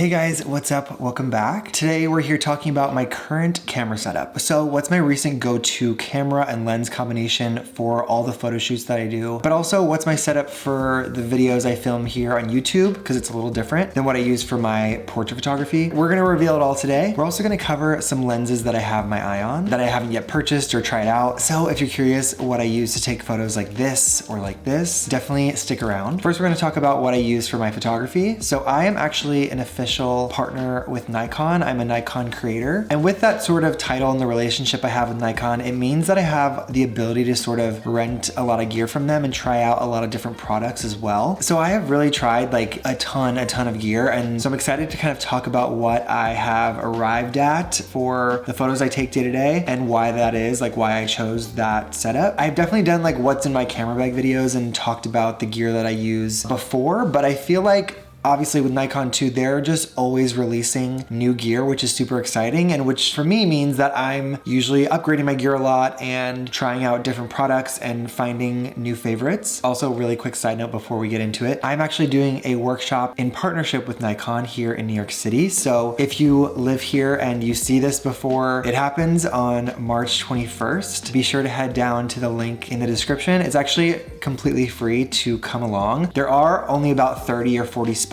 Hey guys, what's up? Welcome back. Today we're here talking about my current camera setup. So what's my recent go-to camera and lens combination for all the photo shoots that I do, but also what's my setup for the videos I film here on YouTube, because it's a little different than what I use for my portrait photography. We're gonna reveal it all today. We're also gonna cover some lenses that I have my eye on that I haven't yet purchased or tried out. So if you're curious what I use to take photos like this or like this, definitely stick around. First, we're gonna talk about what I use for my photography. So I am actually an official partner with Nikon. I'm a Nikon creator. And with that sort of title and the relationship I have with Nikon, it means that I have the ability to sort of rent a lot of gear from them and try out a lot of different products as well. So I have really tried like a ton of gear. And so I'm excited to kind of talk about what I have arrived at for the photos I take day to day and why that is, like why I chose that setup. I've definitely done like what's in my camera bag videos and talked about the gear that I use before, but I feel like obviously with Nikon too, they're just always releasing new gear, which is super exciting, and which for me means that I'm usually upgrading my gear a lot and trying out different products and finding new favorites. Also, really quick side note before we get into it, I'm actually doing a workshop in partnership with Nikon here in New York City. So if you live here and you see this before it happens on March 21st, be sure to head down to the link in the description. It's actually completely free to come along. There are only about 30 or 40 spots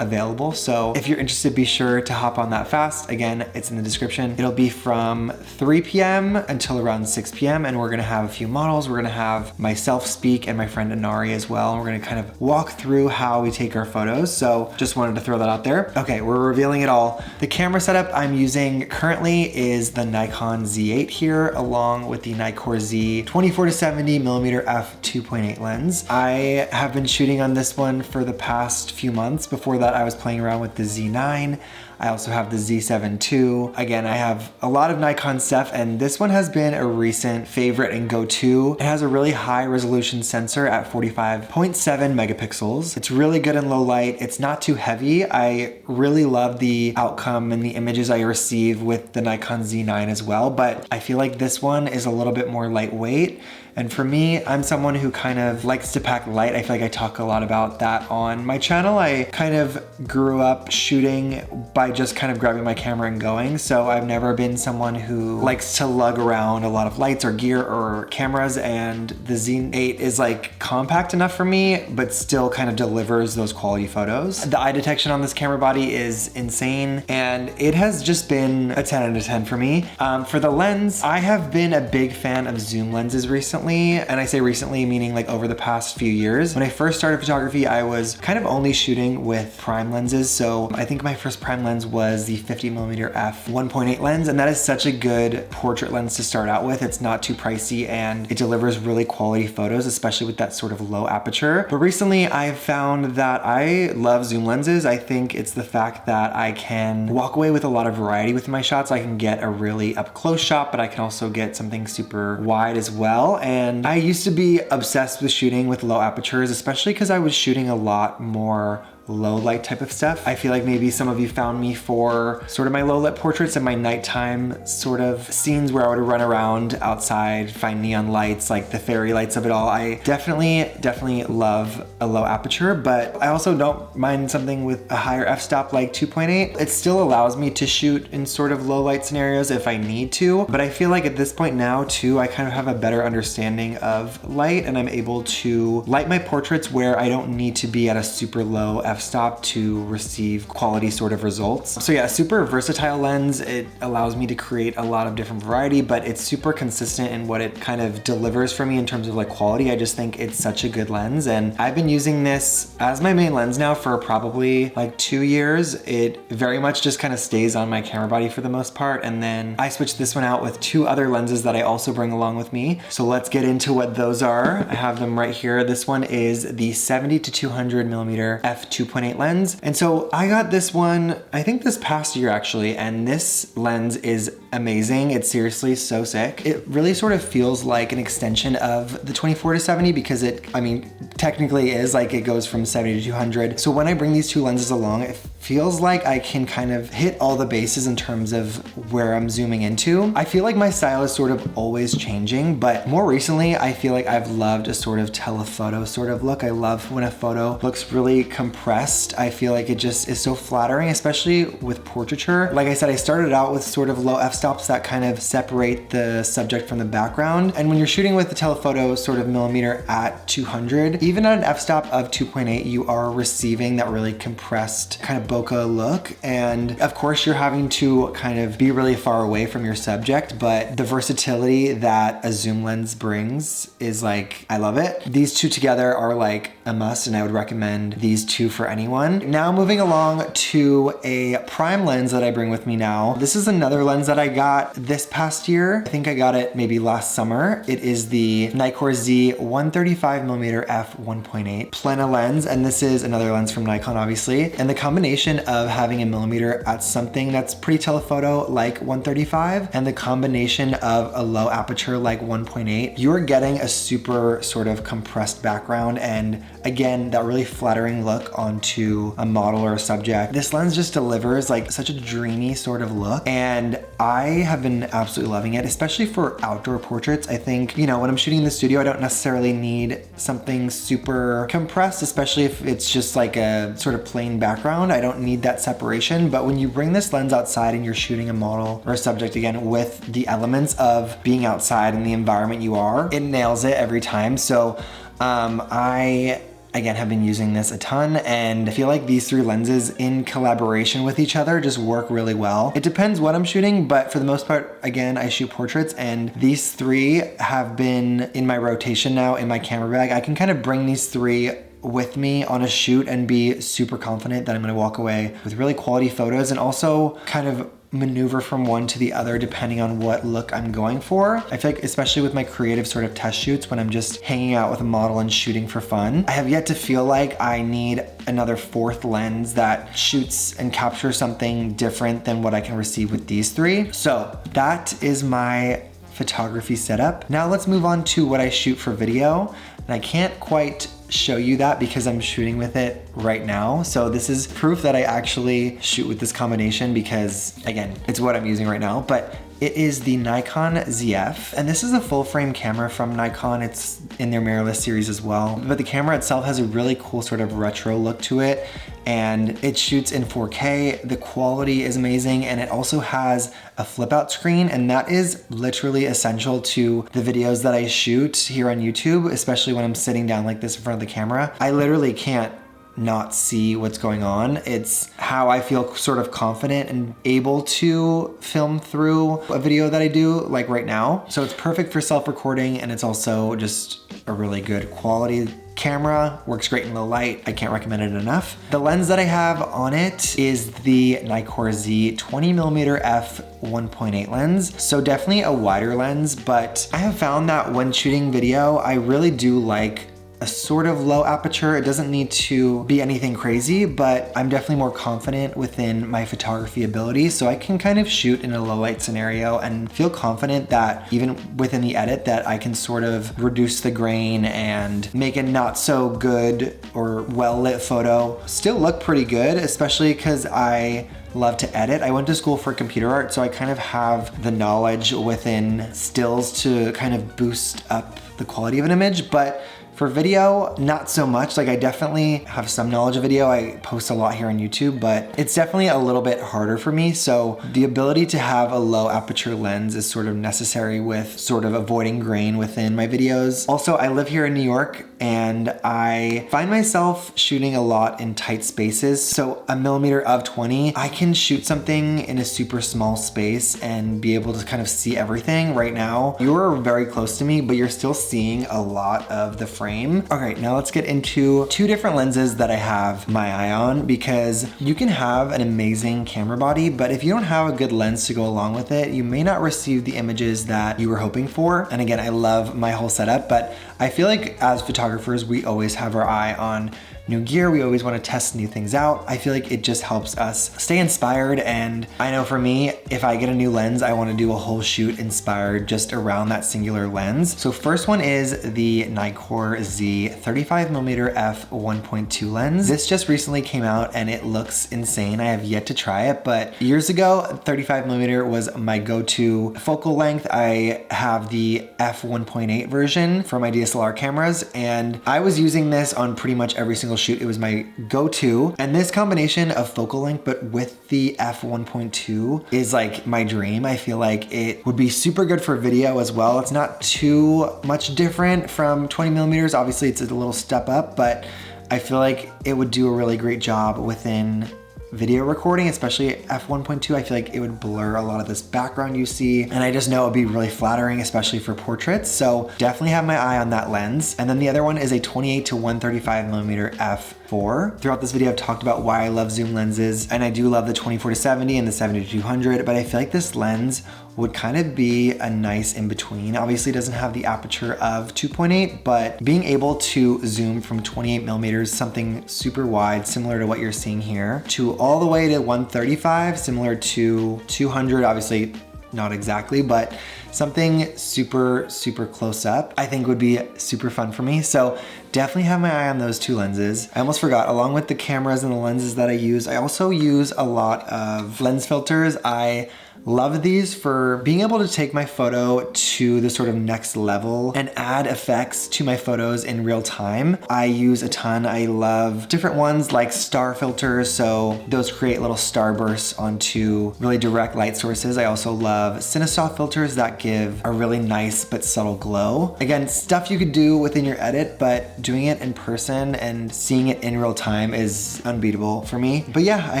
available. So if you're interested, be sure to hop on that fast. Again, it's in the description. It'll be from 3 p.m. until around 6 p.m. And we're gonna have a few models. We're gonna have myself speak and my friend Inari as well. And we're gonna kind of walk through how we take our photos. So just wanted to throw that out there. Okay, we're revealing it all. The camera setup I'm using currently is the Nikon Z8 here, along with the Nikon Z 24-70mm f2.8 lens. I have been shooting on this one for the past few months. Before that, I was playing around with the Z9. I also have the Z7 II. Again, I have a lot of Nikon stuff, and this one has been a recent favorite and go-to. It has a really high resolution sensor at 45.7 megapixels. It's really good in low light. It's not too heavy. I really love the outcome and the images I receive with the Nikon Z9 as well, but I feel like this one is a little bit more lightweight. And for me, I'm someone who kind of likes to pack light. I feel like I talk a lot about that on my channel. I kind of grew up shooting by just kind of grabbing my camera and going. So I've never been someone who likes to lug around a lot of lights or gear or cameras, and the Z8 is like compact enough for me, but still kind of delivers those quality photos. The eye detection on this camera body is insane, and it has just been a 10 out of 10 for me. For the lens, I have been a big fan of zoom lenses recently. And I say recently, meaning like over the past few years. When I first started photography, I was kind of only shooting with prime lenses. So I think my first prime lens was the 50mm f1.8 lens. And that is such a good portrait lens to start out with. It's not too pricey and it delivers really quality photos, especially with that sort of low aperture. But recently I've found that I love zoom lenses. I think it's the fact that I can walk away with a lot of variety with my shots. I can get a really up close shot, but I can also get something super wide as well. And I used to be obsessed with shooting with low apertures, especially because I was shooting a lot more low light type of stuff. I feel like maybe some of you found me for sort of my low lit portraits and my nighttime sort of scenes where I would run around outside, find neon lights, like the fairy lights of it all. I definitely love a low aperture, but I also don't mind something with a higher f-stop like 2.8. It still allows me to shoot in sort of low light scenarios if I need to, but I feel like at this point now too, I kind of have a better understanding of light, and I'm able to light my portraits where I don't need to be at a super low f-stop to receive quality sort of results. So yeah, super versatile lens. It allows me to create a lot of different variety, but it's super consistent in what it kind of delivers for me in terms of like quality. I just think it's such a good lens, and I've been using this as my main lens now for probably like 2 years. It very much just kind of stays on my camera body for the most part, and then I switched this one out with 2 other lenses that I also bring along with me. So let's get into what those are. I have them right here. This one is the 70-200mm f2.8 lens. And so I got this one, I think this past year actually, and this lens is amazing. It's seriously so sick. It really sort of feels like an extension of the 24-70 because it, I mean, technically is like it goes from 70 to 200. So when I bring these 2 lenses along, it feels like I can kind of hit all the bases in terms of where I'm zooming into. I feel like my style is sort of always changing, but more recently, I feel like I've loved a sort of telephoto sort of look. I love when a photo looks really compressed. I feel like it just is so flattering, especially with portraiture. Like I said, I started out with sort of low f-stops that kind of separate the subject from the background. And when you're shooting with the telephoto sort of millimeter at 200, even at an f-stop of 2.8, you are receiving that really compressed kind of bokeh look. And of course you're having to kind of be really far away from your subject, but the versatility that a zoom lens brings is like, I love it. These two together are like a must, and I would recommend these two for anyone. Now moving along to a prime lens that I bring with me now. This is another lens that I got this past year. I think I got it maybe last summer. It is the Nikon Z 135mm f 1.8 plena lens, and this is another lens from Nikon, obviously. And the combination of having a millimeter at something that's pretty telephoto like 135 and the combination of a low aperture like 1.8, you're getting a super sort of compressed background, and again, that really flattering look onto a model or a subject. This lens just delivers like such a dreamy sort of look, and I have been absolutely loving it, especially for outdoor portraits. I think, you know, when I'm shooting in the studio, I don't necessarily need something super compressed, especially if it's just like a sort of plain background. I don't need that separation, but when you bring this lens outside and you're shooting a model or a subject, again, with the elements of being outside in the environment you are, it nails it every time. So I again have been using this a ton, and I feel like these three lenses in collaboration with each other just work really well. It depends what I'm shooting, but for the most part, again, I shoot portraits, and these three have been in my rotation now in my camera bag. I can kind of bring these three with me on a shoot and be super confident that I'm gonna walk away with really quality photos, and also kind of maneuver from one to the other depending on what look I'm going for. I feel like especially with my creative sort of test shoots, when I'm just hanging out with a model and shooting for fun, I have yet to feel like I need another fourth lens that shoots and captures something different than what I can receive with these three. So that is my photography setup. Now let's move on to what I shoot for video. And I can't quite show you that because I'm shooting with it right now. So this is proof that I actually shoot with this combination because, again, it's what I'm using right now. But it is the Nikon ZF, and this is a full frame camera from Nikon. It's in their mirrorless series as well. But the camera itself has a really cool sort of retro look to it, and it shoots in 4K. The quality is amazing, and it also has a flip out screen, and that is literally essential to the videos that I shoot here on YouTube, especially when I'm sitting down like this in front of the camera. I literally can't not see what's going on. It's how I feel sort of confident and able to film through a video that I do like right now. So it's perfect for self-recording, and it's also just a really good quality camera. Works great in low light. I can't recommend it enough. The lens that I have on it is the Nikon Z 20mm f 1.8 lens. So definitely a wider lens, but I have found that when shooting video, I really do like a sort of low aperture. It doesn't need to be anything crazy, but I'm definitely more confident within my photography ability, so I can kind of shoot in a low light scenario and feel confident that even within the edit that I can sort of reduce the grain and make a not so good or well lit photo still look pretty good, especially because I love to edit. I went to school for computer art, so I kind of have the knowledge within stills to kind of boost up the quality of an image, but for video, not so much. Like I definitely have some knowledge of video. I post a lot here on YouTube, but it's definitely a little bit harder for me. So the ability to have a low aperture lens is sort of necessary with sort of avoiding grain within my videos. Also, I live here in New York, and I find myself shooting a lot in tight spaces. So a millimeter of 20, I can shoot something in a super small space and be able to kind of see everything. Right now, you're very close to me, but you're still seeing a lot of the frame. All right, now let's get into two different lenses that I have my eye on, because you can have an amazing camera body, but if you don't have a good lens to go along with it, you may not receive the images that you were hoping for. And again, I love my whole setup, but I feel like as photographers, we always have our eye on new gear. We always want to test new things out. I feel like it just helps us stay inspired. And I know for me, if I get a new lens, I want to do a whole shoot inspired just around that singular lens. So first one is the Nikon Z 35mm f1.2 lens. This just recently came out and it looks insane. I have yet to try it, but years ago, 35mm was my go-to focal length. I have the f1.8 version for my DSLR cameras, and I was using this on pretty much every single shoot. It was my go-to. And this combination of focal length, but with the f1.2 is like my dream. I feel like it would be super good for video as well. It's not too much different from 20mm. Obviously it's a little step up, but I feel like it would do a really great job within video recording, especially f1.2. I feel like it would blur a lot of this background you see, and I just know it would be really flattering, especially for portraits. So definitely have my eye on that lens. And then the other one is a 28 to 135mm f4. Throughout this video, I've talked about why I love zoom lenses, and I do love the 24 to 70 and the 70 to 200, but I feel like this lens would kind of be a nice in between. Obviously it doesn't have the aperture of 2.8, but being able to zoom from 28mm, something super wide, similar to what you're seeing here, to all the way to 135, similar to 200, obviously not exactly, but something super, super close up, I think would be super fun for me. So definitely have my eye on those two lenses. I almost forgot, along with the cameras and the lenses that I use, I also use a lot of lens filters. I love these for being able to take my photo to the sort of next level and add effects to my photos in real time. I use a ton. I love different ones like star filters, so those create little starbursts onto really direct light sources. I also love Cinesoft filters that give a really nice but subtle glow. Again, stuff you could do within your edit, but doing it in person and seeing it in real time is unbeatable for me. But yeah, I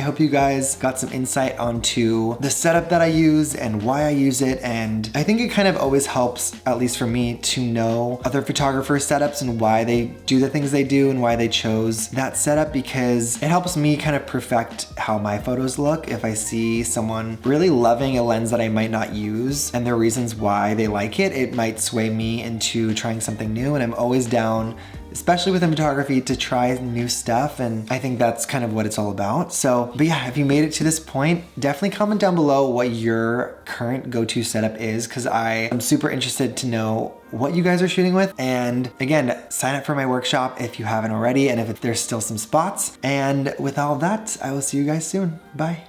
hope you guys got some insight onto the setup that I use and why I use it. And I think it kind of always helps, at least for me, to know other photographers' setups and why they do the things they do and why they chose that setup, because it helps me kind of perfect how my photos look. If I see someone really loving a lens that I might not use and their reasons why they like it, it might sway me into trying something new. And I'm always down, especially within photography, to try new stuff, and I think that's kind of what it's all about. So, but yeah, if you made it to this point, definitely comment down below what your current go-to setup is, because I am super interested to know what you guys are shooting with. And again, sign up for my workshop if you haven't already, and if there's still some spots. And with all of that, I will see you guys soon. Bye.